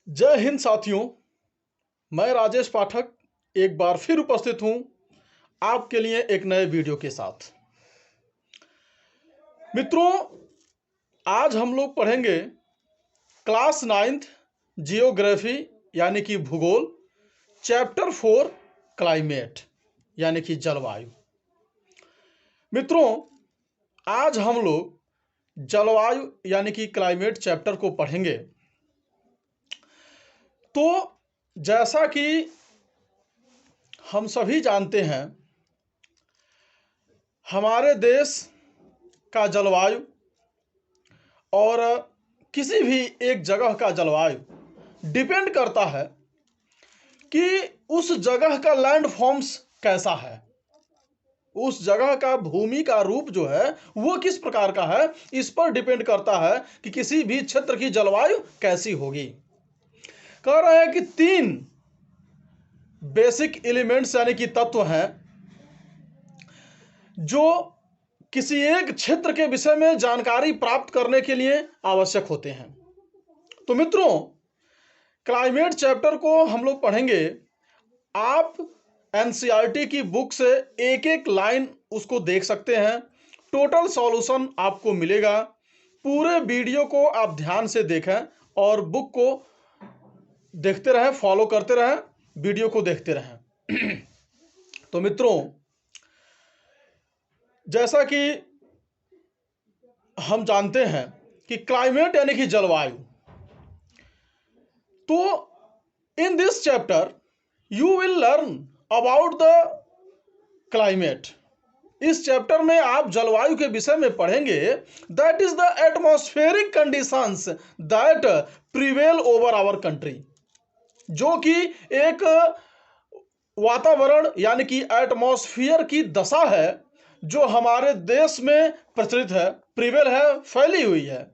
जय हिंद साथियों। मैं राजेश पाठक एक बार फिर उपस्थित हूं आपके लिए एक नए वीडियो के साथ। मित्रों, आज हम लोग पढ़ेंगे क्लास 9th जियोग्राफी यानी कि भूगोल, चैप्टर 4 क्लाइमेट यानी कि जलवायु। मित्रों, आज हम लोग जलवायु यानी कि क्लाइमेट चैप्टर को पढ़ेंगे। तो जैसा कि हम सभी जानते हैं, हमारे देश का जलवायु और किसी भी एक जगह का जलवायु डिपेंड करता है कि उस जगह का लैंड फॉर्म्स कैसा है, उस जगह का भूमि का रूप जो है वो किस प्रकार का है। इस पर डिपेंड करता है कि किसी भी क्षेत्र की जलवायु कैसी होगी। कह रहे हैं कि 3 बेसिक एलिमेंट्स यानी कि तत्व हैं जो किसी एक क्षेत्र के विषय में जानकारी प्राप्त करने के लिए आवश्यक होते हैं। तो मित्रों, क्लाइमेट चैप्टर को हम लोग पढ़ेंगे। आप एनसीईआरटी की बुक से एक एक लाइन उसको देख सकते हैं। टोटल सॉल्यूशन आपको मिलेगा। पूरे वीडियो को आप ध्यान से देखें और बुक को देखते रहें, फॉलो करते रहें, वीडियो को देखते रहें। तो मित्रों, जैसा कि हम जानते हैं कि क्लाइमेट यानी कि जलवायु, तो in this chapter you will learn about the climate. इस चैप्टर में आप जलवायु के विषय में पढ़ेंगे। That is the atmospheric conditions that prevail over our country, जो कि एक वातावरण यानी कि एटमॉस्फेयर की दशा है जो हमारे देश में प्रचलित है, प्रिवेल है, फैली हुई है।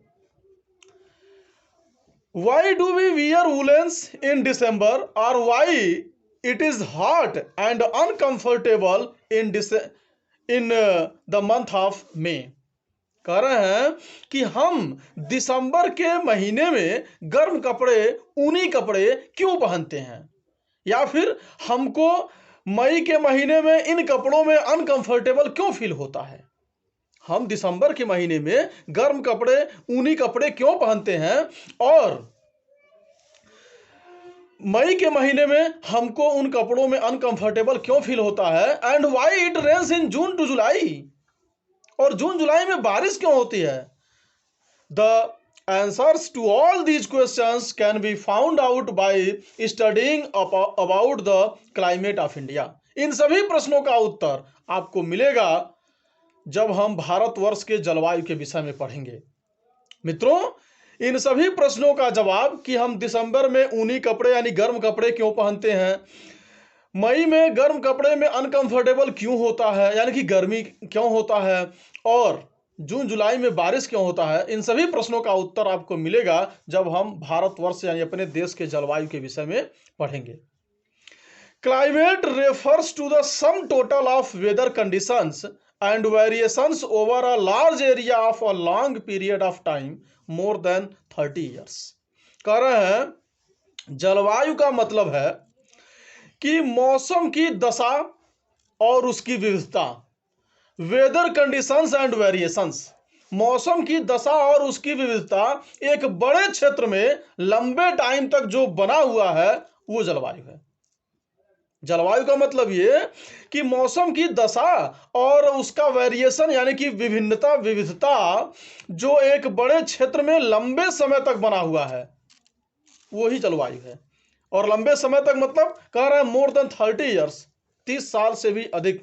Why do we wear woolens in December, or why it is hot and uncomfortable in the month of May? कह रहे हैं कि हम दिसंबर के महीने में गर्म कपड़े, ऊनी कपड़े क्यों पहनते हैं, या फिर हमको मई के महीने में इन कपड़ों में अनकंफर्टेबल क्यों फील होता है। हम दिसंबर के महीने में गर्म कपड़े, ऊनी कपड़े क्यों पहनते हैं और मई के महीने में हमको उन कपड़ों में अनकंफर्टेबल क्यों फील होता है। And why it rains in June to July, और जून जुलाई में बारिश क्यों होती है। The answers to all these questions can be found out by studying about the climate of India. इन सभी प्रश्नों का उत्तर आपको मिलेगा जब हम भारतवर्ष के जलवायु के विषय में पढ़ेंगे। मित्रों, इन सभी प्रश्नों का जवाब कि हम दिसंबर में ऊनी कपड़े यानी गर्म कपड़े क्यों पहनते हैं, मई में गर्म कपड़े में अनकंफर्टेबल क्यों होता है यानी कि गर्मी क्यों होता है, और जून जुलाई में बारिश क्यों होता है, इन सभी प्रश्नों का उत्तर आपको मिलेगा जब हम भारतवर्ष यानी अपने देश के जलवायु के विषय में पढ़ेंगे। Climate refers to the sum total of weather conditions and variations over a large area of a long period of time more than 30 years। कह रहे हैं जलवायु का मतलब है कि मौसम की दशा और उसकी विविधता। वेदर कंडीशंस एंड वेरिएशंस, मौसम की दशा और उसकी विविधता एक बड़े क्षेत्र में लंबे टाइम तक जो बना हुआ है वो जलवायु है। जलवायु का मतलब ये कि मौसम की दशा और उसका वेरिएशन यानी कि विविधता जो एक बड़े क्षेत्र में लंबे समय तक बना हुआ है वो ही जलवायु है। और लंबे समय तक मतलब कह रहे हैं मोर देन 30 ईयर्स, 30 साल से भी अधिक।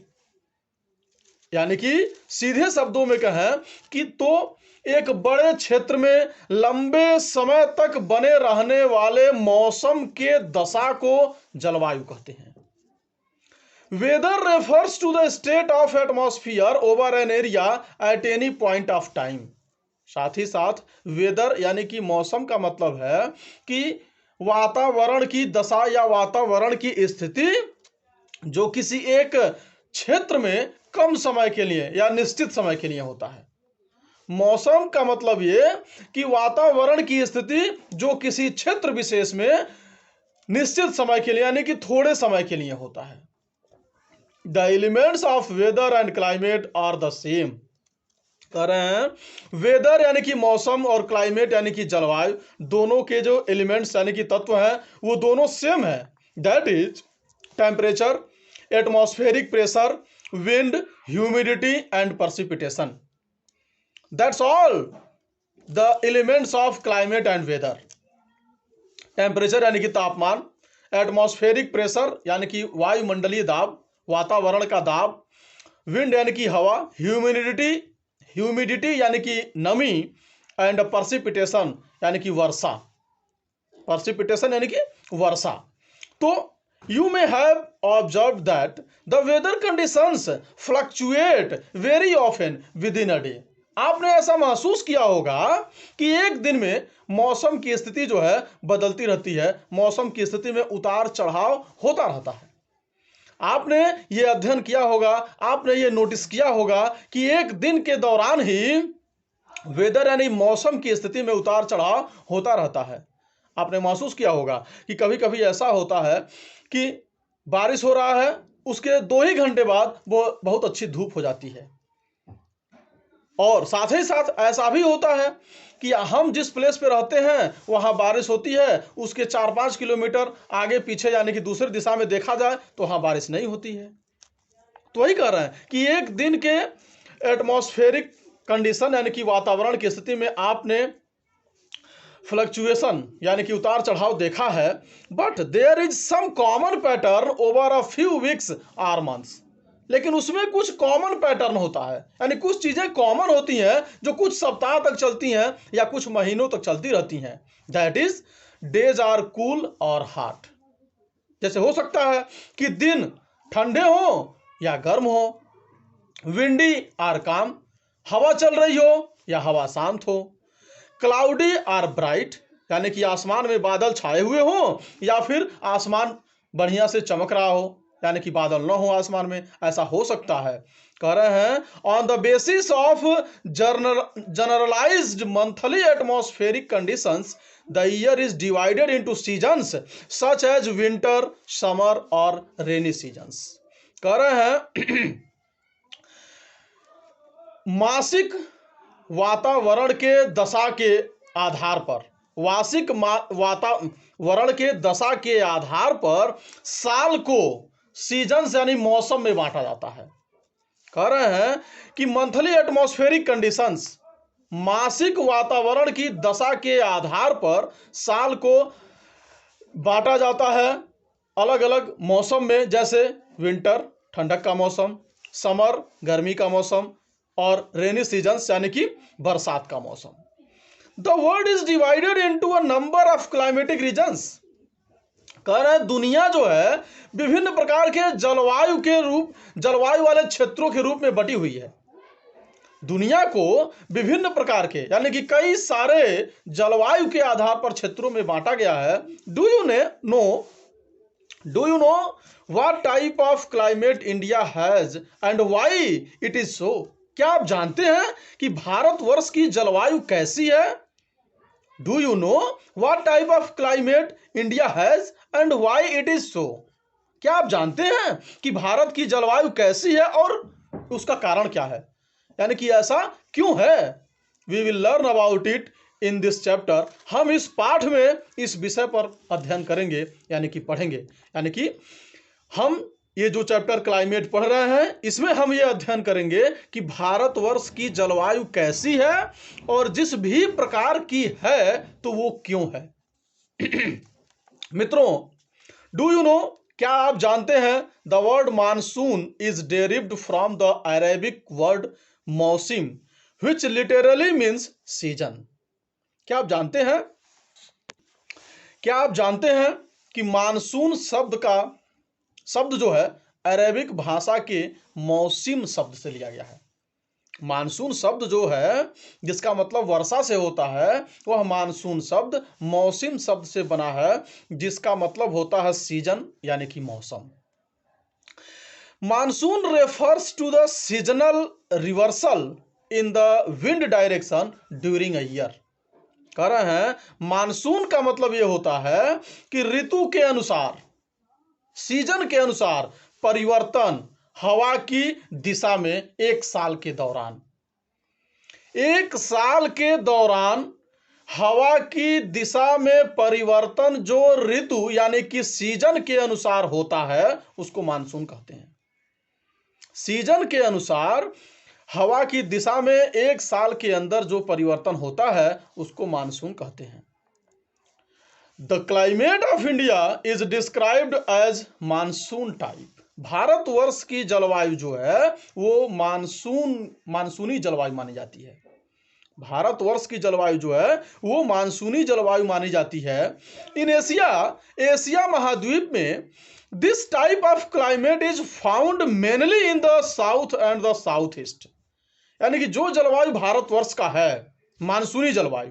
यानी कि सीधे शब्दों में कहें कि तो एक बड़े क्षेत्र में लंबे समय तक बने रहने वाले मौसम के दशा को जलवायु कहते हैं। Weather refers to the state of atmosphere over an area at any point of time। साथ ही साथ वेदर यानी कि मौसम का मतलब है कि वातावरण की दशा या वातावरण की स्थिति जो किसी एक क्षेत्र में कम समय के लिए या निश्चित समय के लिए होता है। मौसम का मतलब ये कि वातावरण की स्थिति जो किसी क्षेत्र विशेष में निश्चित समय के लिए यानी कि थोड़े समय के लिए होता है। The elements of weather and climate are the same. कह रहे हैं वेदर यानी कि मौसम और क्लाइमेट यानी कि जलवायु, दोनों के जो एलिमेंट्स यानी कि तत्व हैं वो दोनों सेम है। That is temperature, atmospheric pressure, wind, humidity and precipitation. That's all the elements of climate and weather. Temperature यानी कि तापमान, एटमॉस्फेरिक प्रेशर यानी कि वायुमंडलीय दाब, वातावरण का दाब, विंड यानी कि हवा, ह्यूमिडिटी यानी कि नमी एंड precipitation यानी कि वर्षा। precipitation यानी कि वर्षा। तो you may have observed that the weather conditions fluctuate very often within a day. आपने ऐसा महसूस किया होगा कि एक दिन में मौसम की स्थिति जो है बदलती रहती है, मौसम की स्थिति में उतार चढ़ाव होता रहता है। आपने ये अध्ययन किया होगा, आपने ये नोटिस किया होगा कि एक दिन के दौरान ही वेदर यानी मौसम की स्थिति में उतार चढ़ाव होता रहता है। आपने महसूस किया होगा कि कभी कभी ऐसा होता है कि बारिश हो रहा है, उसके 2 ही घंटे बाद वो बहुत अच्छी धूप हो जाती है। और साथ ही साथ ऐसा भी होता है कि हम जिस प्लेस पे रहते हैं वहाँ बारिश होती है, उसके 4-5 किलोमीटर आगे पीछे यानी कि दूसरी दिशा में देखा जाए तो वहाँ बारिश नहीं होती है। तो वही कह रहे हैं कि एक दिन के एटमॉस्फेरिक कंडीशन यानी कि वातावरण की स्थिति में आपने फ्लक्चुएशन यानी कि उतार चढ़ाव देखा है, but there is some common pattern over a few weeks or months. लेकिन उसमें कुछ कॉमन पैटर्न होता है, यानी कुछ चीजें कॉमन होती हैं जो कुछ सप्ताह तक चलती हैं या कुछ महीनों तक चलती रहती हैं। That is days are cool और हॉट। जैसे हो सकता है कि दिन ठंडे हो या गर्म हो, विंडी आर काम, हवा चल रही हो या हवा शांत हो, क्लाउडी आर ब्राइट यानी कि आसमान में बादल छाए हुए हो या फिर आसमान बढ़िया से चमक रहा हो यानी कि बादल ना हो आसमान में, ऐसा हो सकता है। कह रहे हैं on the basis of generalised monthly atmospheric conditions the year is divided into seasons such as winter, summer और रेनी सीजन्स। कह रहे हैं मासिक वातावरण के दशा के आधार पर, वातावरण के दशा के आधार पर साल को सीजन्स यानी मौसम में बांटा जाता है। कह रहे हैं कि मंथली एटमॉस्फेरिक कंडीशंस, मासिक वातावरण की दशा के आधार पर साल को बांटा जाता है अलग अलग मौसम में, जैसे विंटर ठंडक का मौसम, समर गर्मी का मौसम और रेनी सीजन्स यानी कि बरसात का मौसम। The world is divided into a number of climatic regions. कह रहे हैं दुनिया जो है विभिन्न प्रकार के जलवायु वाले क्षेत्रों के रूप में बटी हुई है। दुनिया को विभिन्न प्रकार के यानी कि कई सारे जलवायु के आधार पर क्षेत्रों में बांटा गया है। Do you know what type of climate India has and why it is so. क्या आप जानते हैं कि भारतवर्ष की जलवायु कैसी है? Do you know what type of climate India has and why it is so. क्या आप जानते हैं कि भारत की जलवायु कैसी है और उसका कारण क्या है, यानी कि ऐसा क्यों है? We will learn about it in this chapter. हम इस पाठ में इस विषय पर अध्ययन करेंगे यानी कि पढ़ेंगे, यानी कि हम ये जो चैप्टर क्लाइमेट पढ़ रहे हैं इसमें हम ये अध्ययन करेंगे कि भारतवर्ष की जलवायु कैसी है और जिस भी प्रकार की है तो वो क्यों है। मित्रों, डू यू नो, क्या आप जानते हैं the word monsoon is derived from the Arabic word mausim which literally means season. क्या आप जानते हैं कि मानसून शब्द जो है अरेबिक भाषा के मौसिम शब्द से लिया गया है। मानसून शब्द जो है जिसका मतलब वर्षा से होता है, वह मानसून शब्द मौसिम शब्द से बना है जिसका मतलब होता है सीजन यानी कि मौसम। Monsoon refers to the seasonal reversal in the wind direction during a year. कह रहे हैं मानसून का मतलब यह होता है कि ऋतु के अनुसार, सीजन के अनुसार परिवर्तन हवा की दिशा में एक साल के दौरान, एक साल के दौरान हवा की दिशा में परिवर्तन जो ऋतु यानी कि सीजन के अनुसार होता है उसको मानसून कहते हैं। सीजन के अनुसार हवा की दिशा में एक साल के अंदर जो परिवर्तन होता है उसको मानसून कहते हैं। The climate of India is described as monsoon type. Bharatvarsha की जलवायु जो है वो मानसूनी जलवायु मानी जाती है। भारतवर्ष की जलवायु जो है वो मानसूनी जलवायु मानी जाती है। इन एशिया महाद्वीप में this type of climate is found mainly in the south and the south east. यानी कि जो जलवायु भारतवर्ष का है मानसूनी जलवायु,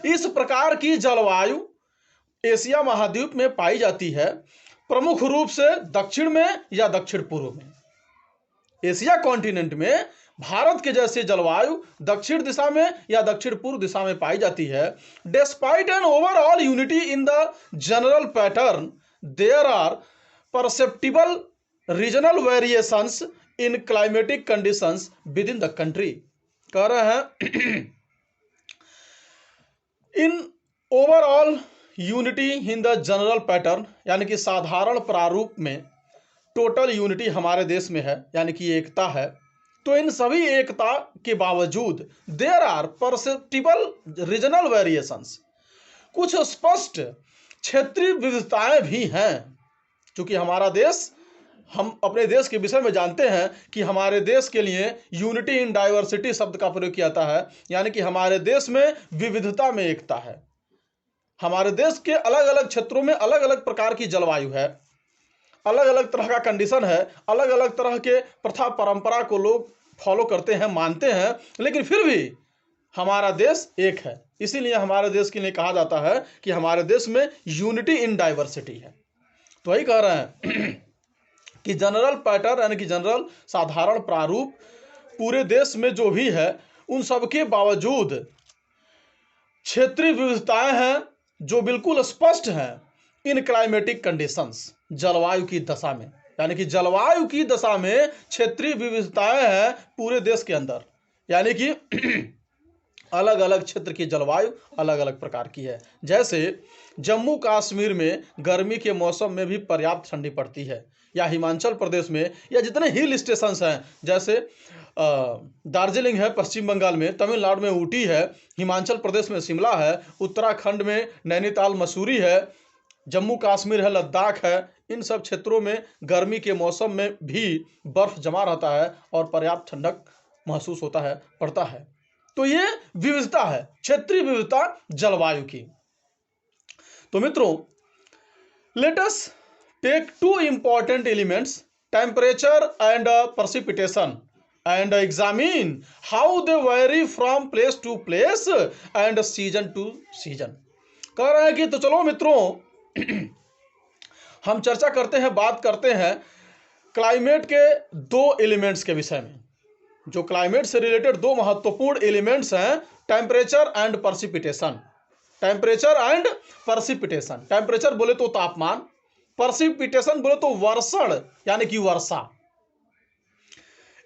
इस प्रकार की जलवायु एशिया महाद्वीप में पाई जाती है, प्रमुख रूप से दक्षिण में या दक्षिण पूर्व में। एशिया कॉन्टिनेंट में भारत के जैसे जलवायु दक्षिण दिशा में या दक्षिण पूर्व दिशा में पाई जाती है। Despite an overall unity in the general pattern, there are perceptible regional variations in climatic conditions within the country. कह रहे हैं in overall unity in the general pattern, यानी कि साधारण प्रारूप में टोटल यूनिटी हमारे देश में है, यानी कि एकता है। तो इन सभी एकता के बावजूद there are perceptible regional variations, कुछ स्पष्ट क्षेत्रीय विविधताएं भी हैं। क्योंकि हमारा देश, हम अपने देश के विषय में जानते हैं कि हमारे देश के लिए यूनिटी इन डाइवर्सिटी शब्द का प्रयोग किया जाता है, यानी कि हमारे देश में विविधता में एकता है। हमारे देश के अलग अलग क्षेत्रों में अलग अलग प्रकार की जलवायु है, अलग अलग तरह का कंडीशन है, अलग अलग तरह के प्रथा परंपरा को लोग फॉलो करते हैं, मानते हैं, लेकिन फिर भी हमारा देश एक है। इसीलिए हमारे देश के लिए कहा जाता है कि हमारे देश में यूनिटी इन डाइवर्सिटी है। तो वही कह रहे हैं कि जनरल पैटर्न यानी कि जनरल साधारण प्रारूप पूरे देश में जो भी है उन सब के बावजूद क्षेत्रीय विविधताएं हैं जो बिल्कुल स्पष्ट हैं इन क्लाइमेटिक कंडीशंस, जलवायु की दशा में। यानी कि जलवायु की दशा में क्षेत्रीय विविधताएं हैं पूरे देश के अंदर, यानी कि अलग अलग क्षेत्र की जलवायु अलग अलग प्रकार की है। जैसे जम्मू कश्मीर में गर्मी के मौसम में भी पर्याप्त ठंडी पड़ती है, या हिमाचल प्रदेश में, या जितने हिल स्टेशंस हैं जैसे दार्जिलिंग है पश्चिम बंगाल में, तमिलनाडु में ऊटी है, हिमाचल प्रदेश में शिमला है, उत्तराखंड में नैनीताल मसूरी है, जम्मू कश्मीर है, लद्दाख है। इन सब क्षेत्रों में गर्मी के मौसम में भी बर्फ जमा रहता है और पर्याप्त ठंडक महसूस होता है, पड़ता है। तो ये विविधता है, क्षेत्रीय विविधता जलवायु की। तो मित्रों, let us take two important elements, temperature and precipitation, and examine how they vary from place to place and season to season। कह रहे हैं कि तो चलो मित्रों हम चर्चा करते हैं, बात करते हैं क्लाइमेट के दो एलिमेंट्स के विषय में। जो क्लाइमेट से रिलेटेड दो महत्वपूर्ण एलिमेंट्स हैं, temperature and precipitation। Temperature and precipitation, temperature बोले तो तापमान, precipitation बोले तो वर्षण यानी कि वर्षा।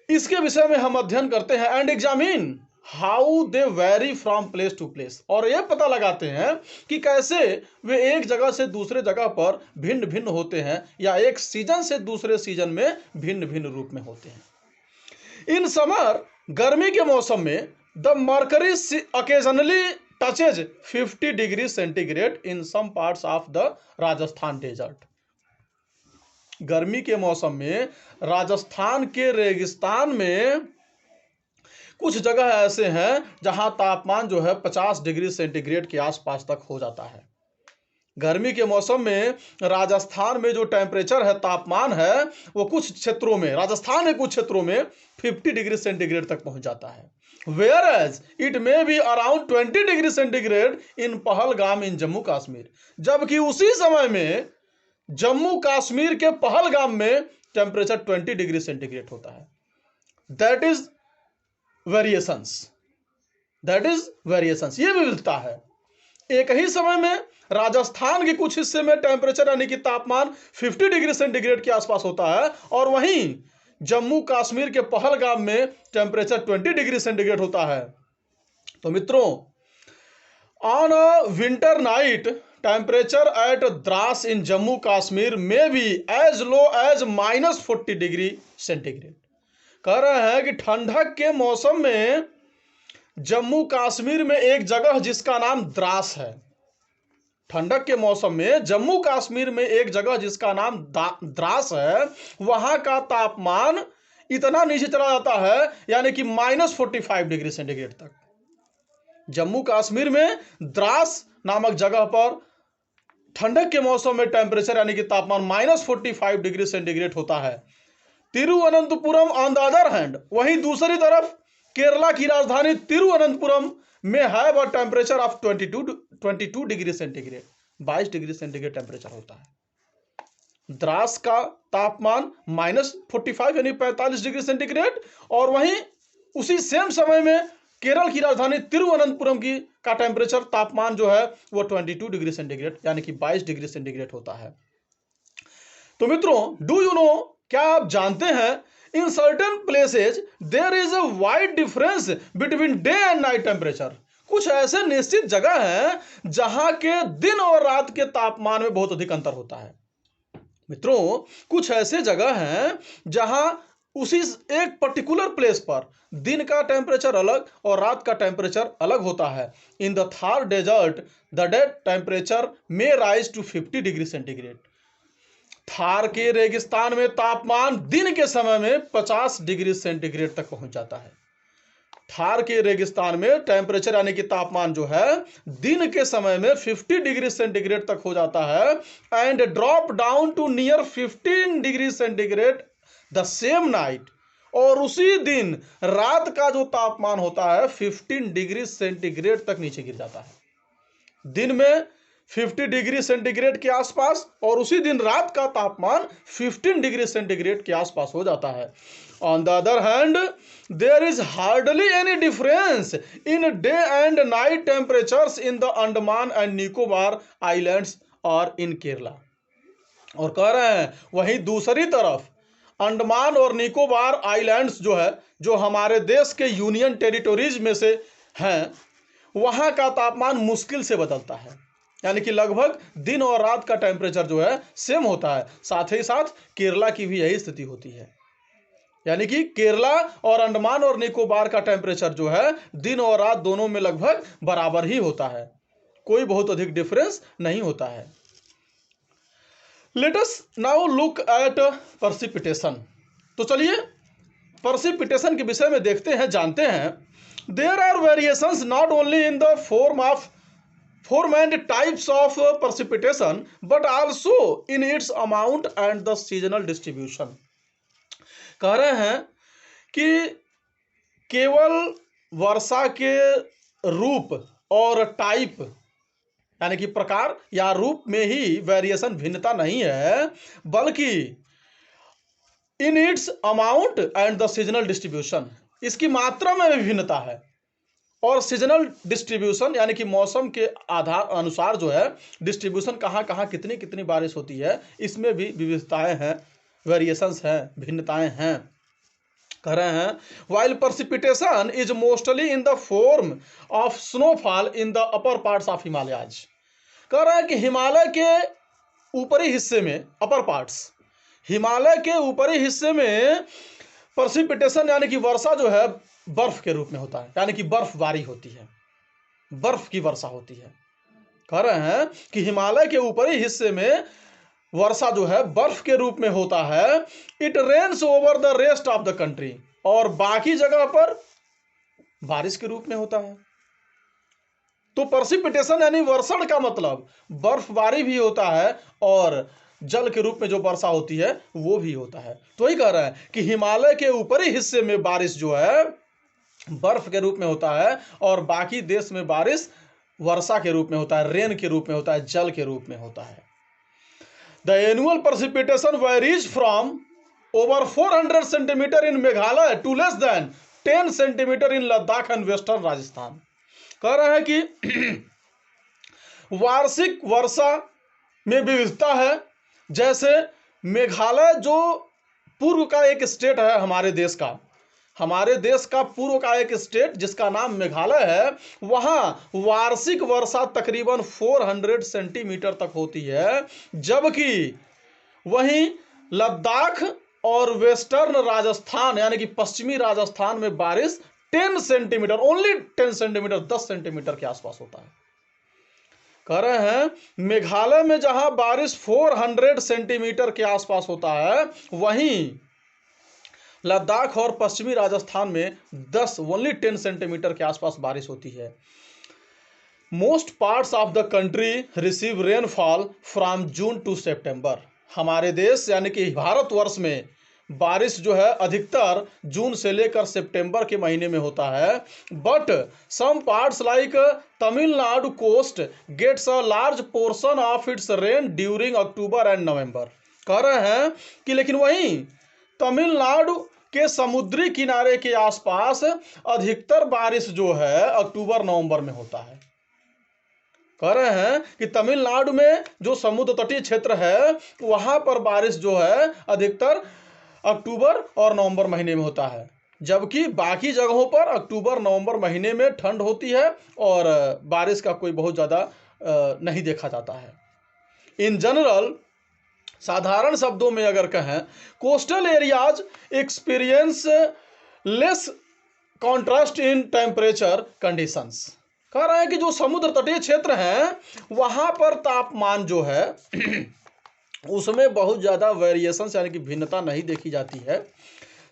इसके विषय में हम अध्ययन करते हैं। And examine how they vary from place to place, और यह पता लगाते हैं कि कैसे वे एक जगह से दूसरे जगह पर भिन्न भिन्न होते हैं, या एक सीजन से दूसरे सीजन में भिन्न भिन्न रूप में होते हैं। इन समर, गर्मी के मौसम में, the mercury occasionally touches 50 degree centigrade in some parts of the Rajasthan desert. गर्मी के मौसम में राजस्थान के रेगिस्तान में कुछ जगह ऐसे हैं जहां तापमान जो है 50 डिग्री सेंटीग्रेड के आसपास तक हो जाता है। गर्मी के मौसम में राजस्थान में जो टेम्परेचर है, तापमान है, वो कुछ क्षेत्रों में, राजस्थान के कुछ क्षेत्रों में 50 डिग्री सेंटीग्रेड तक पहुंच जाता है। Whereas it may be around 20 degree centigrade in Pahalgam in Jammu Kashmir, जबकि उसी समय में जम्मू कश्मीर के पहलगाम में टेम्परेचर 20 डिग्री सेंटीग्रेड होता है। That is variations, that is variations, ये विविधता है। एक ही समय में राजस्थान के कुछ हिस्से में टेम्परेचर यानी कि तापमान 50 डिग्री सेंटीग्रेड के आसपास होता है, और वहीं जम्मू कश्मीर के पहलगाम में टेम्परेचर 20 डिग्री सेंटीग्रेड होता है। तो मित्रों, on a winter night temperature at Dras in Jammu Kashmir में भी as low as -40 degree centigrade. कह रहे हैं कि ठंडक के मौसम में जम्मू कश्मीर में एक जगह जिसका नाम द्रास है, ठंडक के मौसम में जम्मू कश्मीर में एक जगह जिसका नाम द्रास है, वहां का तापमान इतना नीचे चला जाता है यानी कि -45 डिग्री सेंटीग्रेड तक। जम्मू कश्मीर में द्रास नामक जगह पर ठंडक के मौसम में टेम्परेचर यानी कि तापमान -45 डिग्री सेंटीग्रेड होता है। Thiruvananthapuram on the other hand, वहीं दूसरी तरफ केरला की राजधानी तिरुवनंतपुरम में है वह temperature of 22 degree centigrade, 22 degree centigrade temperature होता है। द्रास का तापमान -45 यानी 45 डिग्री सेंटीग्रेड, और वहीं उसी सेम समय में केरल की राजधानी तिरुवनंतपुरम की का टेम्परेचर तापमान जो है वो 22 डिग्री सेंटीग्रेड यानी कि 22 डिग्री सेंटीग्रेड होता है। तो मित्रों, डू यू नो, क्या आप जानते हैं, in certain places there is a wide difference between day and night temperature. कुछ ऐसे निश्चित जगह हैं जहां के दिन और रात के तापमान में बहुत अधिक अंतर होता है। मित्रों, कुछ ऐसे जगह हैं जहां उसी एक पर्टिकुलर प्लेस पर दिन का टेम्परेचर अलग और रात का टेम्परेचर अलग होता है। In the Thar desert the day temperature may rise to 50 degree centigrade. Thar के रेगिस्तान में तापमान दिन के समय में 50 डिग्री सेंटीग्रेड तक पहुंच जाता है। थार के रेगिस्तान में टेम्परेचर यानी कि तापमान जो है दिन के समय में 50 डिग्री सेंटीग्रेड तक हो जाता है, and drop down to near 15 degree centigrade the same night, और उसी दिन रात का जो तापमान होता है 15 डिग्री सेंटीग्रेड तक नीचे गिर जाता है। दिन में 50 डिग्री सेंटीग्रेड के आसपास और उसी दिन रात का तापमान 15 डिग्री सेंटीग्रेड के आसपास हो जाता है। On the other hand there is hardly any difference in day and night temperatures in the Andaman and Nicobar islands और इन केरला। और कह रहे हैं वहीं दूसरी तरफ अंडमान और निकोबार आइलैंड्स जो है, जो हमारे देश के यूनियन टेरिटोरीज में से हैं, वहां का तापमान मुश्किल से बदलता है, यानी कि लगभग दिन और रात का टेम्परेचर जो है सेम होता है। साथ ही साथ केरला की भी यही स्थिति होती है, यानी कि केरला और अंडमान और निकोबार का टेम्परेचर जो है दिन और रात दोनों में लगभग बराबर ही होता है, कोई बहुत अधिक डिफरेंस नहीं होता है। Let us now look at precipitation. तो चलिए प्रेसिपिटेशन के विषय में देखते हैं, जानते हैं। There are variations not only in the form and types of precipitation but also in its amount and the seasonal distribution। कह रहे हैं कि केवल वर्षा के रूप और टाइप यानी कि प्रकार या रूप में ही वेरिएशन भिन्नता नहीं है, बल्कि in its amount and the seasonal distribution, इसकी मात्रा में भी भिन्नता है, और सीजनल डिस्ट्रीब्यूशन यानी कि मौसम के आधार अनुसार जो है डिस्ट्रीब्यूशन कहाँ कहाँ कितनी कितनी बारिश होती है, इसमें भी विविधताएं हैं, वेरिएशंस हैं, भिन्नताएं हैं। कह रहे हैं while precipitation is mostly in the form of snowfall in the upper parts of Himalayas. कह रहे हैं कि हिमालय के ऊपरी हिस्से में, अपर पार्ट्स, हिमालय के ऊपरी हिस्से में प्रेसिपिटेशन यानी कि वर्षा जो है बर्फ के रूप में होता है, यानी कि बर्फबारी होती है, बर्फ की वर्षा होती है। कह रहे हैं कि हिमालय के ऊपरी हिस्से में वर्षा जो है बर्फ के रूप में होता है। It rains over the rest of the country, और बाकी जगह पर बारिश के रूप में होता है। तो प्रेसिपिटेशन यानी वर्षण का मतलब बर्फबारी भी होता है और जल के रूप में जो वर्षा होती है वो भी होता है। तो वही कह रहा है कि हिमालय के ऊपरी हिस्से में बारिश जो है बर्फ के रूप में होता है, और बाकी देश में बारिश वर्षा के रूप में होता है, रेन के रूप में होता है, जल के रूप में होता है। The annual precipitation varies from over 400 centimetre in Meghalaya to less than 10 centimetre in Ladakh and western Rajasthan. कह रहे हैं कि वार्षिक वर्षा में विविधता है। जैसे मेघालय जो पूर्व का एक स्टेट है हमारे देश का पूर्व का एक स्टेट जिसका नाम मेघालय है, वहां वार्षिक वर्षा तकरीबन 400 सेंटीमीटर तक होती है, जबकि वहीं लद्दाख और वेस्टर्न राजस्थान यानी कि पश्चिमी राजस्थान में बारिश 10 सेंटीमीटर, ओनली 10 सेंटीमीटर, 10 सेंटीमीटर के आसपास होता है। कह रहे हैं मेघालय में जहां बारिश 400 सेंटीमीटर के आसपास होता है, वहीं लद्दाख और पश्चिमी राजस्थान में 10, ओनली 10 सेंटीमीटर के आसपास बारिश होती है। Most parts of the country receive rainfall from June to September. हमारे देश यानी कि भारतवर्ष में बारिश जो है अधिकतर जून से लेकर सितंबर के महीने में होता है। But some parts like Tamil Nadu coast gets a large portion of its rain during October and November. कह रहे हैं कि लेकिन वहीं तमिलनाडु के समुद्री किनारे के आसपास अधिकतर बारिश जो है अक्टूबर नवंबर में होता है। कह रहे हैं कि तमिलनाडु में जो समुद्र तटीय क्षेत्र है वहां पर बारिश जो है अधिकतर अक्टूबर और नवंबर महीने में होता है, जबकि बाकी जगहों पर अक्टूबर नवंबर महीने में ठंड होती है और बारिश का कोई बहुत ज़्यादा नहीं देखा जाता है। इन जनरल, साधारण शब्दों में अगर कहें, coastal areas experience less contrast in temperature conditions. कह रहे हैं कि जो समुद्र तटीय क्षेत्र हैं वहां पर तापमान जो है उसमें बहुत ज़्यादा वेरिएशंस यानी कि भिन्नता नहीं देखी जाती है।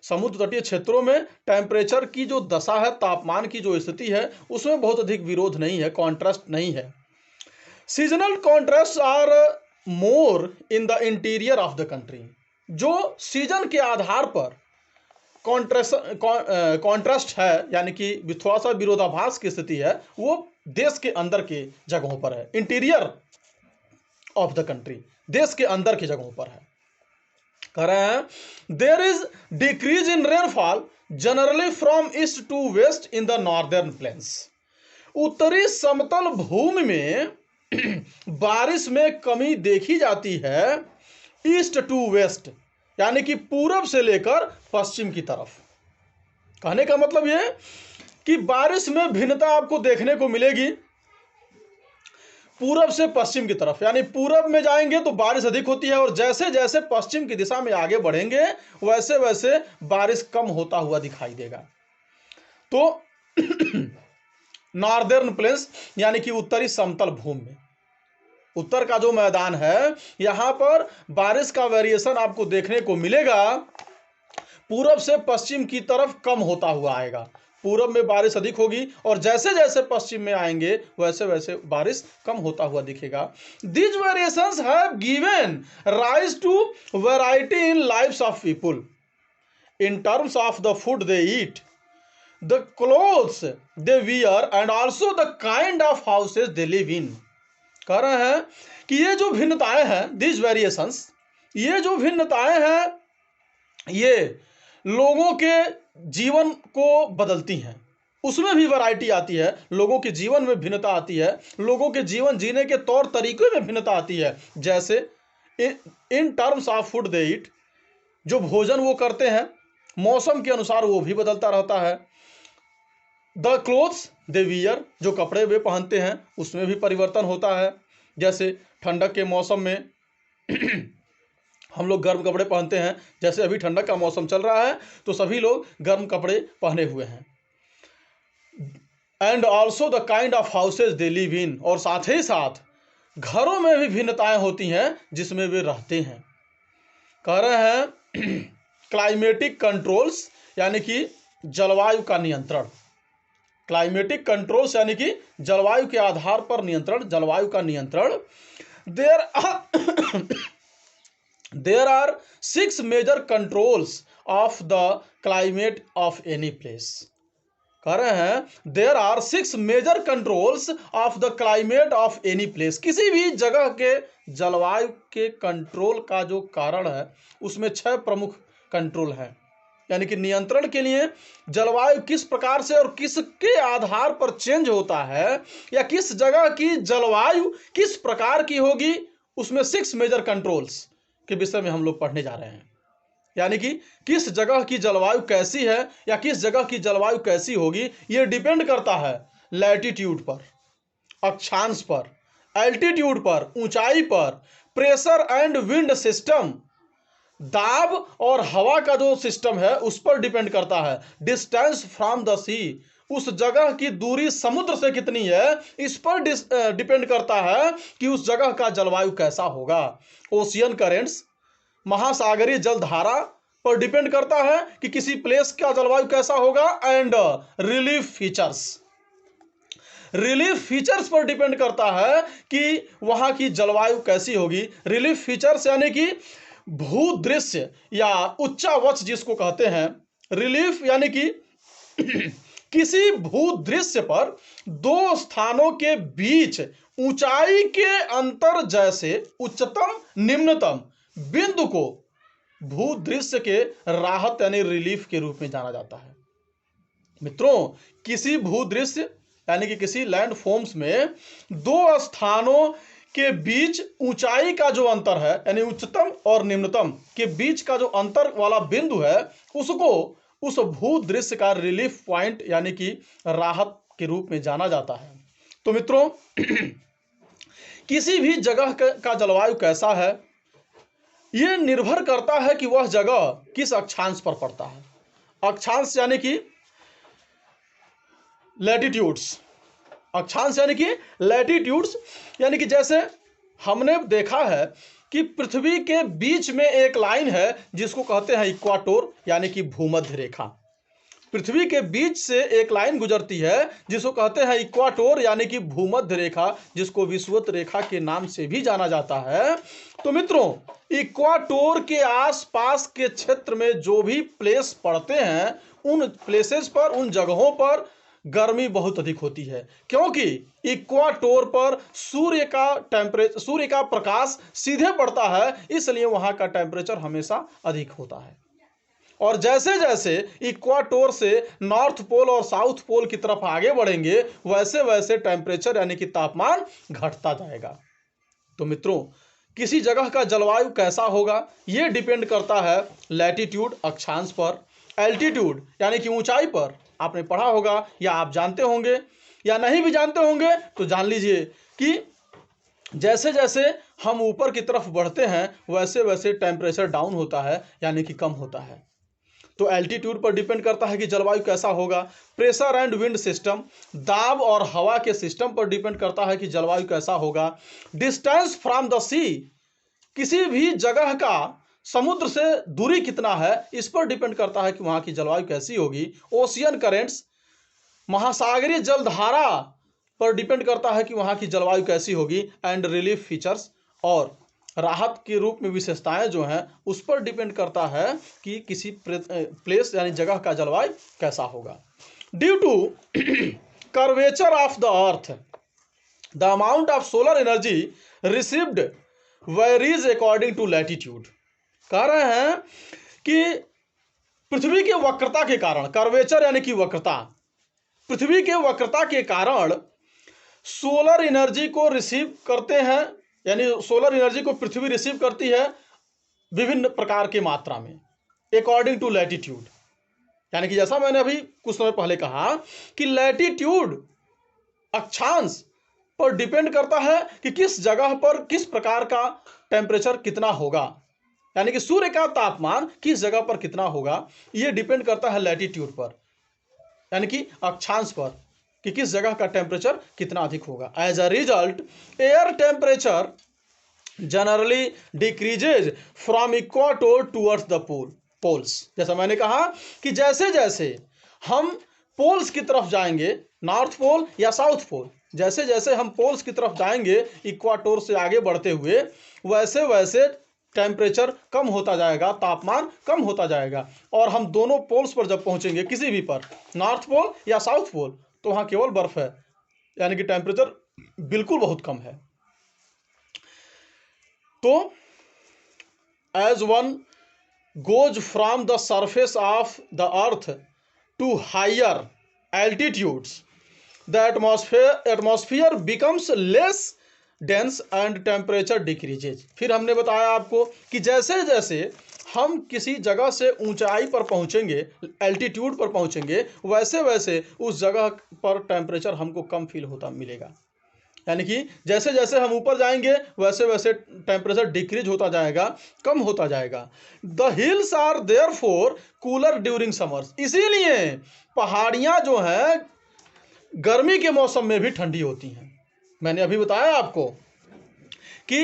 समुद्र तटीय क्षेत्रों में टेम्परेचर की जो दशा है, तापमान की जो स्थिति है, उसमें बहुत अधिक विरोध नहीं है, कॉन्ट्रास्ट नहीं है। Seasonal contrast are more in the interior of the country. जो सीजन के आधार पर कॉन्ट्रास्ट है यानी कि थोड़ा सा विरोधाभास की स्थिति है, वो देश के अंदर के जगहों पर है। इंटीरियर ऑफ द कंट्री, देश के अंदर की जगहों पर है। कह रहे हैं there is decrease in rainfall generally from east to west in the northern plains. उत्तरी समतल भूमि में बारिश में कमी देखी जाती है ईस्ट टू वेस्ट यानी कि पूरब से लेकर पश्चिम की तरफ। कहने का मतलब यह कि बारिश में भिन्नता आपको देखने को मिलेगी पूरब से पश्चिम की तरफ, यानी पूरब में जाएंगे तो बारिश अधिक होती है और जैसे जैसे पश्चिम की दिशा में आगे बढ़ेंगे वैसे वैसे बारिश कम होता हुआ दिखाई देगा। तो नॉर्दर्न प्लेन्स यानी कि उत्तरी समतल भूमि में, उत्तर का जो मैदान है यहां पर बारिश का वेरिएशन आपको देखने को मिलेगा। पूरब से पश्चिम की तरफ कम होता हुआ आएगा, पूरब में बारिश अधिक होगी और जैसे जैसे पश्चिम में आएंगे वैसे वैसे बारिश कम होता हुआ दिखेगा। These variations have given rise to variety in lives of people in terms of the food they eat, the clothes they wear and also the kind of houses they live in। कह रहे हैं कि ये जो भिन्नताएं हैं, these variations, ये जो भिन्नताएं हैं ये लोगों के जीवन को बदलती हैं, उसमें भी वैरायटी आती है, लोगों के जीवन में भिन्नता आती है, लोगों के जीवन जीने के तौर तरीकों में भिन्नता आती है। जैसे इन टर्म्स ऑफ फूड दे ईट, जो भोजन वो करते हैं मौसम के अनुसार वो भी बदलता रहता है। द क्लोथ्स दे वियर, जो कपड़े वे पहनते हैं उसमें भी परिवर्तन होता है। जैसे ठंडक के मौसम में हम लोग गर्म कपड़े पहनते हैं, जैसे अभी ठंडक का मौसम चल रहा है तो सभी लोग गर्म कपड़े पहने हुए हैं। And also the kind of houses they live in, और साथ ही साथ घरों में भी भिन्नताएं होती हैं जिसमें वे रहते हैं। कह रहे हैं क्लाइमेटिक कंट्रोल्स यानी कि जलवायु का नियंत्रण, क्लाइमेटिक कंट्रोल्स यानी कि जलवायु के आधार पर नियंत्रण, जलवायु का नियंत्रण। There are 6 major controls of the climate of any place। कह रहे हैं there are 6 major controls of the climate of any place। किसी भी जगह के जलवायु के कंट्रोल का जो कारण है उसमें 6 प्रमुख कंट्रोल हैं। यानी कि नियंत्रण के लिए जलवायु किस प्रकार से और किसके आधार पर चेंज होता है, या किस जगह की जलवायु किस प्रकार की होगी, उसमें 6 मेजर कंट्रोल्स के विषय में हम लोग पढ़ने जा रहे हैं। यानी कि किस जगह की जलवायु कैसी है या किस जगह की जलवायु कैसी होगी, यह डिपेंड करता है लैटिट्यूड पर, अक्षांश पर, एल्टीट्यूड पर, ऊंचाई पर, प्रेशर एंड विंड सिस्टम, दाब और हवा का जो सिस्टम है उस पर डिपेंड करता है, डिस्टेंस फ्रॉम द सी, उस जगह की दूरी समुद्र से कितनी है, इस पर डिपेंड करता है कि उस जगह का जलवायु कैसा होगा। ओशियन करेंट्स, महासागरीय जलधारा पर डिपेंड करता है कि किसी प्लेस का जलवायु कैसा होगा। एंड रिलीफ फीचर्स पर डिपेंड करता है कि वहां की जलवायु कैसी होगी। रिलीफ फीचर्स यानी कि भूदृश्य या उच्चावच जिसको कहते हैं। रिलीफ यानी कि किसी भूदृश्य पर दो स्थानों के बीच ऊंचाई के अंतर जैसे उच्चतम निम्नतम बिंदु को भूदृश्य के राहत यानी रिलीफ के रूप में जाना जाता है। मित्रों, किसी भूदृश्य यानी कि किसी लैंड फॉर्म्स में दो स्थानों के बीच ऊंचाई का जो अंतर है, यानी उच्चतम और निम्नतम के बीच का जो अंतर वाला बिंदु है, उसको उस भूदृश्य का रिलीफ पॉइंट यानी कि राहत के रूप में जाना जाता है। तो मित्रों, किसी भी जगह का जलवायु कैसा है, यह निर्भर करता है कि वह जगह किस अक्षांश पर पड़ता है। अक्षांश यानी कि लैटिट्यूड्स, अक्षांश यानी कि लैटिट्यूड्स, यानी कि जैसे हमने देखा है कि पृथ्वी के बीच में एक लाइन है जिसको कहते हैं इक्वाटोर यानी कि भूमध्य रेखा। पृथ्वी के बीच से एक लाइन गुजरती है जिसको कहते हैं इक्वाटोर यानी कि भूमध्य रेखा, जिसको विषुवत रेखा के नाम से भी जाना जाता है। तो मित्रों, इक्वाटोर के आसपास के क्षेत्र में जो भी प्लेस पड़ते हैं, उन प्लेसेस पर, उन जगहों पर गर्मी बहुत अधिक होती है, क्योंकि इक्वाटोर पर सूर्य का प्रकाश सीधे पड़ता है, इसलिए वहां का टेम्परेचर हमेशा अधिक होता है। और जैसे जैसे इक्वाटोर से नॉर्थ पोल और साउथ पोल की तरफ आगे बढ़ेंगे, वैसे वैसे टेम्परेचर यानी कि तापमान घटता जाएगा। तो मित्रों, किसी जगह का जलवायु कैसा होगा, यह डिपेंड करता है लैटिट्यूड अक्षांश पर, एल्टीट्यूड यानी कि ऊंचाई पर। आपने पढ़ा होगा या आप जानते होंगे, या नहीं भी जानते होंगे तो जान लीजिए कि जैसे जैसे हम ऊपर की तरफ बढ़ते हैं वैसे वैसे टेम्परेचर डाउन होता है यानी कि कम होता है। तो एल्टीट्यूड पर डिपेंड करता है कि जलवायु कैसा होगा। प्रेशर एंड विंड सिस्टम, दाब और हवा के सिस्टम पर डिपेंड करता है कि जलवायु कैसा होगा। डिस्टेंस फ्रॉम द सी, किसी भी जगह का समुद्र से दूरी कितना है, इस पर डिपेंड करता है कि वहां की जलवायु कैसी होगी। ओशियन करेंट्स, महासागरीय जलधारा पर डिपेंड करता है कि वहां की जलवायु कैसी होगी। एंड रिलीफ फीचर्स और राहत के रूप में विशेषताएं जो हैं उस पर डिपेंड करता है कि किसी प्लेस यानी जगह का जलवायु कैसा होगा। Due to curvature of the earth, the amount of solar energy received varies according to latitude. कह रहे हैं कि पृथ्वी के वक्रता के कारण, कर्वेचर यानी कि वक्रता, पृथ्वी के वक्रता के कारण सोलर एनर्जी को रिसीव करते हैं, यानी सोलर एनर्जी को पृथ्वी रिसीव करती है विभिन्न प्रकार की मात्रा में, अकॉर्डिंग टू लैटिट्यूड। यानी कि जैसा मैंने अभी कुछ समय पहले कहा कि लैटिट्यूड अक्षांश पर डिपेंड करता है कि किस जगह पर किस प्रकार का टेम्परेचर कितना होगा, यानी कि सूर्य का तापमान किस जगह पर कितना होगा, यह डिपेंड करता है लैटिट्यूड पर, यानी कि अक्षांश पर, कि किस जगह का टेम्परेचर कितना अधिक होगा। As a result, air temperature generally decreases from equator towards the poles. जैसा मैंने कहा कि जैसे जैसे हम पोल्स की तरफ जाएंगे, नॉर्थ पोल या साउथ पोल, जैसे जैसे हम पोल्स की तरफ जाएंगे इक्वाटोर से आगे बढ़ते हुए, वैसे वैसे टेम्परेचर कम होता जाएगा, तापमान कम होता जाएगा। और हम दोनों पोल्स पर जब पहुंचेंगे, किसी भी पर, नॉर्थ पोल या साउथ पोल, तो वहां केवल बर्फ है, यानी कि टेम्परेचर बिल्कुल बहुत कम है। तो as one goes from the surface of the earth to higher altitudes, the atmosphere becomes less dense and temperature decreases। फिर हमने बताया आपको कि जैसे जैसे हम किसी जगह से ऊंचाई पर पहुंचेंगे, एल्टीट्यूड पर पहुंचेंगे, वैसे वैसे उस जगह पर टेम्परेचर हमको कम फील होता मिलेगा। यानी कि जैसे जैसे हम ऊपर जाएंगे वैसे वैसे टेम्परेचर डिक्रीज होता जाएगा, कम होता जाएगा। The hills are therefore cooler during summers, इसीलिए पहाड़ियाँ जो हैं गर्मी के मौसम में भी ठंडी होती हैं। मैंने अभी बताया आपको कि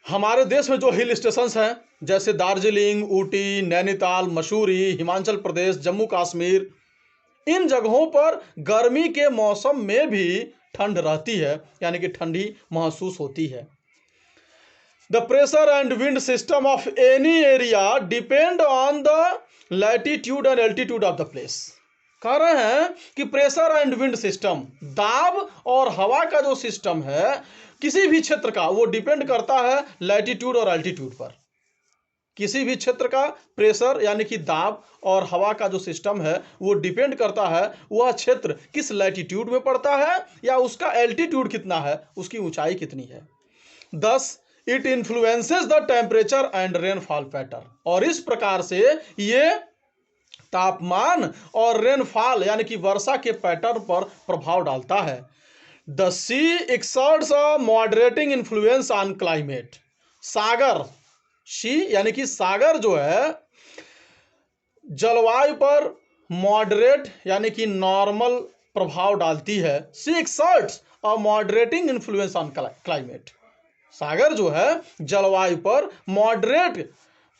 हमारे देश में जो हिल स्टेशंस हैं जैसे दार्जिलिंग, ऊटी, नैनीताल, मसूरी, हिमाचल प्रदेश, जम्मू कश्मीर, इन जगहों पर गर्मी के मौसम में भी ठंड रहती है, यानी कि ठंडी महसूस होती है। The pressure and wind system of any area depend on the latitude and altitude of the place. कह रहे हैं कि प्रेशर एंड विंड सिस्टम, दाब और हवा का जो सिस्टम है किसी भी क्षेत्र का, वो डिपेंड करता है लैटिट्यूड और एल्टीट्यूड पर। किसी भी क्षेत्र का प्रेशर यानी कि दाब और हवा का जो सिस्टम है वो डिपेंड करता है वह क्षेत्र किस लैटिट्यूड में पड़ता है या उसका एल्टीट्यूड कितना है, उसकी ऊंचाई कितनी है। Thus it influences the temperature and rainfall pattern, और इस प्रकार से ये तापमान और रेनफॉल यानी कि वर्षा के पैटर्न पर प्रभाव डालता है। The sea exerts a moderating influence on climate, सागर, सी यानी कि सागर जो है जलवायु पर मॉडरेट यानी कि नॉर्मल प्रभाव डालती है। Sea exerts a moderating influence on climate, सागर जो है जलवायु पर मॉडरेट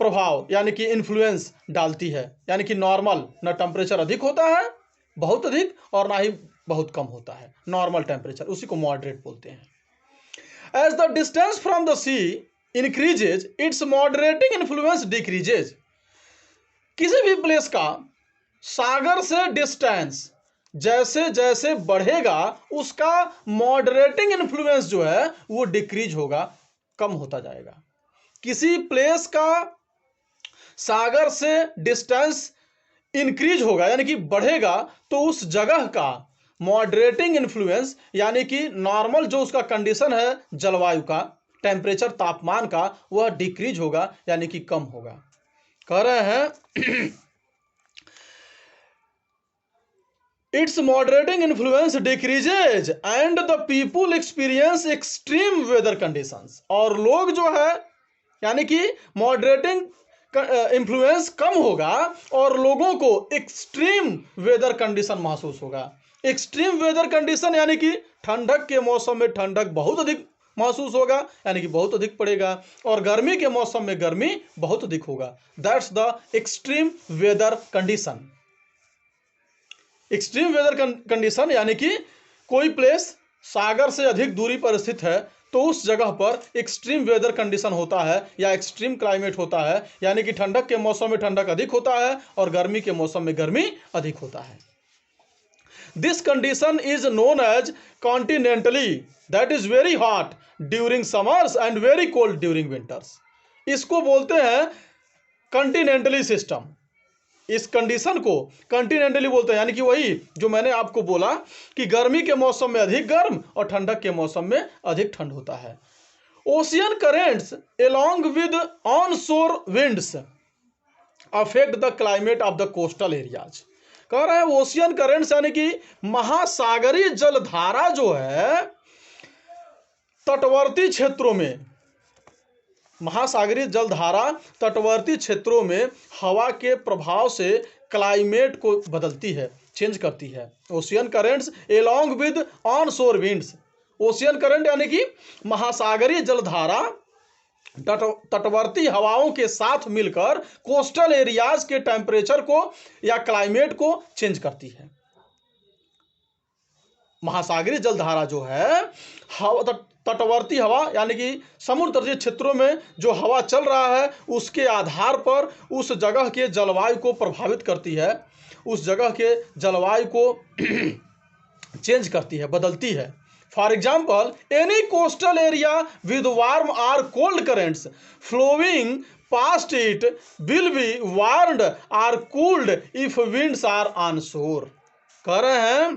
प्रभाव यानी कि इन्फ्लुएंस डालती है, यानी कि नॉर्मल, न टेम्परेचर अधिक होता है बहुत अधिक और ना ही बहुत कम होता है, नॉर्मल टेम्परेचर, उसी को मॉडरेट बोलते हैं। As the distance from the sea increases, its moderating influence decreases। किसी भी प्लेस का सागर से डिस्टेंस जैसे जैसे बढ़ेगा उसका मॉडरेटिंग इन्फ्लुएंस जो है वो डिक्रीज होगा, कम होता जाएगा। किसी प्लेस का सागर से डिस्टेंस इंक्रीज होगा यानी कि बढ़ेगा तो उस जगह का मॉडरेटिंग इन्फ्लुएंस यानी कि नॉर्मल जो उसका कंडीशन है जलवायु का, टेम्परेचर, तापमान का, वह डिक्रीज होगा यानी कि कम होगा। कह रहे हैं its moderating influence decreases and the people experience extreme weather conditions, और लोग जो है यानी कि मॉडरेटिंग इन्फ्लुएंस कम होगा और लोगों को एक्सट्रीम वेदर कंडीशन महसूस होगा। एक्सट्रीम वेदर कंडीशन यानी कि ठंडक के मौसम में ठंडक बहुत अधिक महसूस होगा यानी कि बहुत अधिक पड़ेगा, और गर्मी के मौसम में गर्मी बहुत अधिक होगा। That's the extreme weather condition. Extreme weather condition यानी कि कोई प्लेस सागर से अधिक दूरी पर स्थित है तो उस जगह पर एक्सट्रीम वेदर कंडीशन होता है या एक्सट्रीम क्लाइमेट होता है, यानी कि ठंडक के मौसम में ठंडक अधिक होता है और गर्मी के मौसम में गर्मी अधिक होता है। This condition is known as continentality, that is very hot during summers and very cold during winters. इसको बोलते हैं कॉन्टिनेंटली सिस्टम। इस कंडीशन को कॉन्टिनेंटली बोलते हैं, यानी कि वही जो मैंने आपको बोला कि गर्मी के मौसम में अधिक गर्म और ठंडक के मौसम में अधिक ठंड होता है। Ocean currents along with onshore winds affect the climate of the coastal areas. कह रहे हैं ओशियन करेंट्स यानी कि महासागरीय जलधारा जो है तटवर्ती क्षेत्रों में, महासागरीय जलधारा तटवर्ती क्षेत्रों में हवा के प्रभाव से क्लाइमेट को बदलती है, चेंज करती है। Ocean currents along with onshore winds, ocean current यानी कि महासागरीय जलधारा तटवर्ती हवाओं के साथ मिलकर कोस्टल एरियाज के टेम्परेचर को या क्लाइमेट को चेंज करती है। महासागरीय जलधारा जो है तटवर्ती हवा यानी कि समुद्र तटीय क्षेत्रों में जो हवा चल रहा है उसके आधार पर उस जगह के जलवायु को प्रभावित करती है, उस जगह के जलवायु को चेंज करती है, बदलती है। For example, any coastal area with warm or cold currents flowing past it will be warmed or cooled if winds are on shore. कह रहे हैं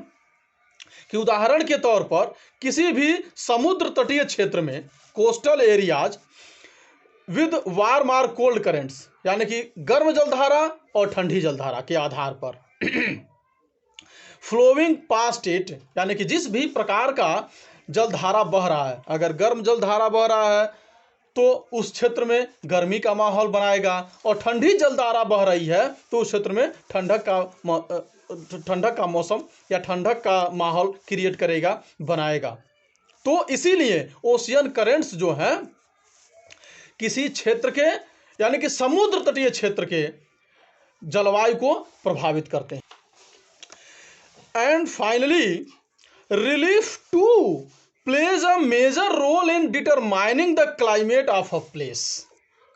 कि उदाहरण के तौर पर किसी भी समुद्र तटीय क्षेत्र में कोस्टल एरियाज विद वार्म और कोल्ड करेंट्स, यानी कि गर्म जलधारा और ठंडी जलधारा के आधार पर फ्लोइंग पास्ट इट, यानी कि जिस भी प्रकार का जलधारा बह रहा है, अगर गर्म जलधारा बह रहा है तो उस क्षेत्र में गर्मी का माहौल बनाएगा, और ठंडी जलधारा बह रही है तो उस क्षेत्र में ठंडक का मौसम या ठंडक का माहौल क्रिएट करेगा, बनाएगा। तो इसीलिए ओशियन करेंट्स जो हैं किसी क्षेत्र के, यानी कि समुद्र तटीय क्षेत्र के जलवायु को प्रभावित करते हैं। And finally, relief too plays a major role in determining the climate of a place.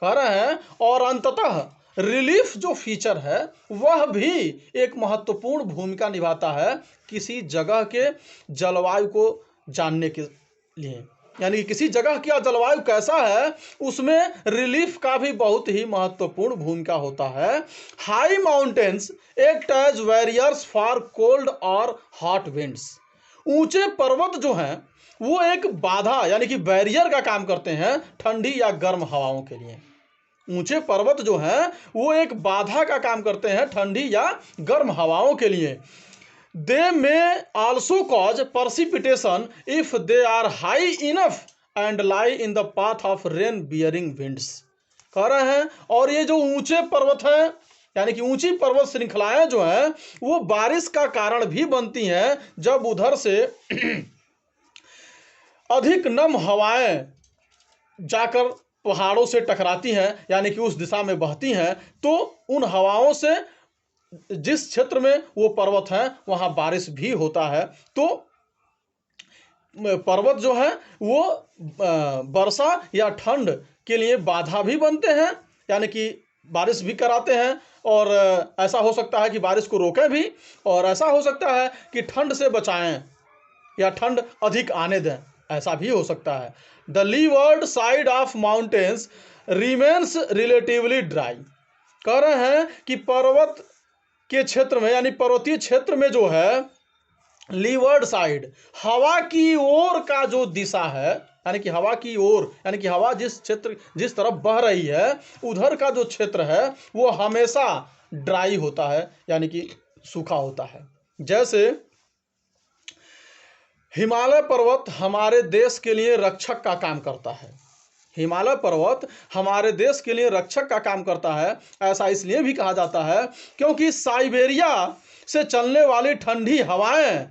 कह रहे हैं और अंततः रिलीफ जो फीचर है वह भी एक महत्वपूर्ण भूमिका निभाता है किसी जगह के जलवायु को जानने के लिए, यानी कि किसी जगह का जलवायु कैसा है उसमें रिलीफ का भी बहुत ही महत्वपूर्ण भूमिका होता है। High mountains act as barriers for cold और हॉट विंड्स। ऊंचे पर्वत जो हैं वो एक बाधा, यानी कि बैरियर का काम करते हैं ठंडी या गर्म हवाओं के लिए। ऊंचे पर्वत जो हैं वो एक बाधा का काम करते हैं ठंडी या गर्म हवाओं के लिए। They may also cause precipitation if they are high enough and lie in the path of rain-bearing winds. कह रहे हैं और ये जो ऊंचे पर्वत हैं, यानी कि ऊंची पर्वत श्रृंखलाएं जो हैं वो बारिश का कारण भी बनती हैं जब उधर से अधिक नम हवाएं जाकर पहाड़ों से टकराती हैं, यानी कि उस दिशा में बहती हैं, तो उन हवाओं से जिस क्षेत्र में वो पर्वत हैं वहाँ बारिश भी होता है। तो पर्वत जो है वो वर्षा या ठंड के लिए बाधा भी बनते हैं, यानी कि बारिश भी कराते हैं, और ऐसा हो सकता है कि बारिश को रोकें भी, और ऐसा हो सकता है कि ठंड से बचाएं या ठंड अधिक आने दें, ऐसा भी हो सकता है। The levered side of mountains remains relatively dry. कह रहे हैं कि पर्वत के क्षेत्र में, यानी पर्वतीय क्षेत्र में जो है लीवर्ड साइड, हवा की ओर का जो दिशा है, यानी कि हवा की ओर, यानी कि हवा जिस तरफ बह रही है उधर का जो क्षेत्र है वो हमेशा ड्राई होता है, यानी कि सूखा होता है। जैसे हिमालय पर्वत हमारे देश के लिए रक्षक का काम करता है। हिमालय पर्वत हमारे देश के लिए रक्षक का काम करता है। ऐसा इसलिए भी कहा जाता है क्योंकि साइबेरिया से चलने वाली ठंडी हवाएं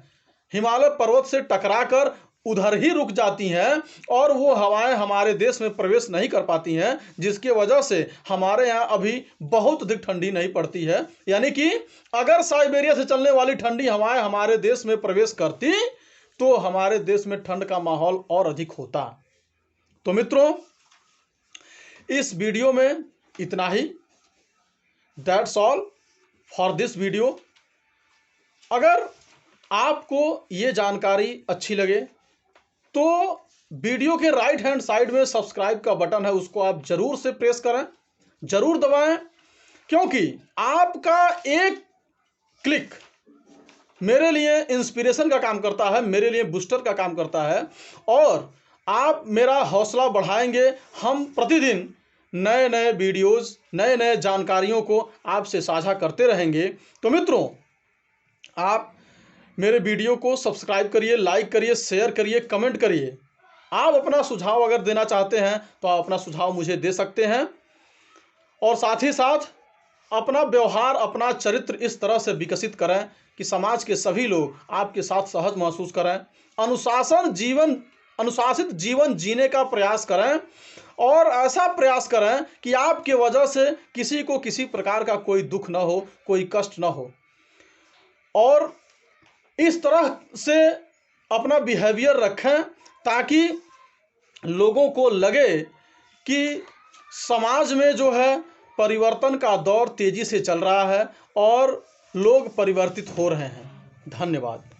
हिमालय पर्वत से टकराकर उधर ही रुक जाती हैं और वो हवाएं हमारे देश में प्रवेश नहीं कर पाती हैं, जिसकी वजह से हमारे यहाँ अभी बहुत अधिक ठंडी नहीं पड़ती है। यानी कि अगर साइबेरिया से चलने वाली ठंडी हवाएं हमारे देश में प्रवेश करती तो हमारे देश में ठंड का माहौल और अधिक होता। तो मित्रों, इस वीडियो में इतना ही। That's all for this video. अगर आपको ये जानकारी अच्छी लगे तो वीडियो के राइट हैंड साइड में सब्सक्राइब का बटन है, उसको आप जरूर से प्रेस करें, जरूर दबाएं, क्योंकि आपका एक क्लिक मेरे लिए इंस्पिरेशन का काम करता है, मेरे लिए बूस्टर का काम करता है, और आप मेरा हौसला बढ़ाएंगे। हम प्रतिदिन नए नए वीडियोस, नए नए जानकारियों को आपसे साझा करते रहेंगे। तो मित्रों, आप मेरे वीडियो को सब्सक्राइब करिए, लाइक करिए, शेयर करिए, कमेंट करिए। आप अपना सुझाव अगर देना चाहते हैं तो आप अपना सुझाव मुझे दे सकते हैं, और साथ ही साथ अपना व्यवहार, अपना चरित्र इस तरह से विकसित करें कि समाज के सभी लोग आपके साथ सहज महसूस करें। अनुशासित जीवन जीने का प्रयास करें, और ऐसा प्रयास करें कि आपके वजह से किसी को किसी प्रकार का कोई दुख न हो, कोई कष्ट न हो, और इस तरह से अपना बिहेवियर रखें ताकि लोगों को लगे कि समाज में जो है परिवर्तन का दौर तेजी से चल रहा है और लोग परिवर्तित हो रहे हैं। धन्यवाद।